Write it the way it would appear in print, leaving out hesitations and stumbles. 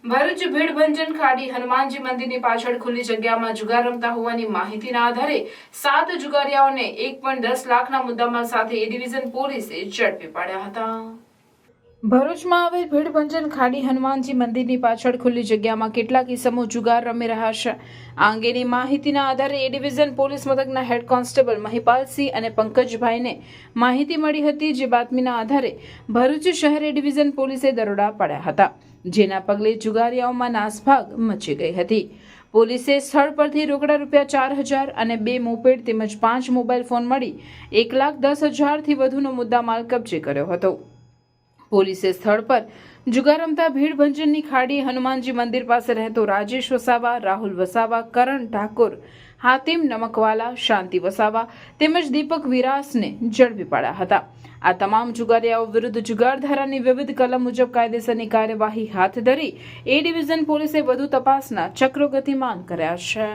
ભરૂચ ભીડભંજન ખાડી હનુમાનજી મંદિરની પાછળ ખુલ્લી જગ્યામાં જુગાર રમતા હોવાની માહિતીના આધારે 7 જુગારીયાઓને 1.10 લાખના મુદ્દામાલ સાથે એ ડિવિઝન પોલીસે ઝડપી પાડ્યા હતા। ભરૂચમાં આવેલ ભીડભંજન ખાડી હનુમાનજી મંદિરની પાછળ ખુલ્લી જગ્યામાં કેટલાક ઇસમો જુગાર રમી રહ્યા છે। આ અંગેની માહિતીના આધારે એ ડિવિઝન પોલીસ મથકના હેડ કોન્સ્ટેબલ મહિપાલસિંહ અને પંકજભાઈને માહિતી મળી હતી। જે બાતમીના આધારે ભરૂચ શહેર એ ડિવિઝન પોલીસે દરોડા પાડ્યા હતા, જેના પગલે જુગારીયાઓમાં નાસભાગ મચી ગઈ હતી। પોલીસે સ્થળ પરથી રોકડા ₹4,000 અને 2 મોપેડ તેમજ 5 મોબાઈલ ફોન મળી 1,10,000 થી વધુનો મુદ્દામાલ કબજે કર્યો હતો। પોલીસે સ્થળ પર જુગાર રમતા ભીડભંજનની ખાડી હનુમાનજી મંદિર પાસે રહેતો રાજેશ વસાવા, રાહુલ વસાવા, કરણ ઠાકોર, હાતિમ નમકવાલા, શાંતિ વસાવા તેમજ દીપક વિરાસને ઝડપી પાડ્યા હતા। આ તમામ જુગારીયાઓ વિરુદ્ધ જુગાર ધારાની વિવિધ કલમ મુજબ કાયદેસરની કાર્યવાહી હાથ ધરી એ ડિવિઝન પોલીસે વધુ તપાસના ચક્રો ગતિમાન કર્યા છે।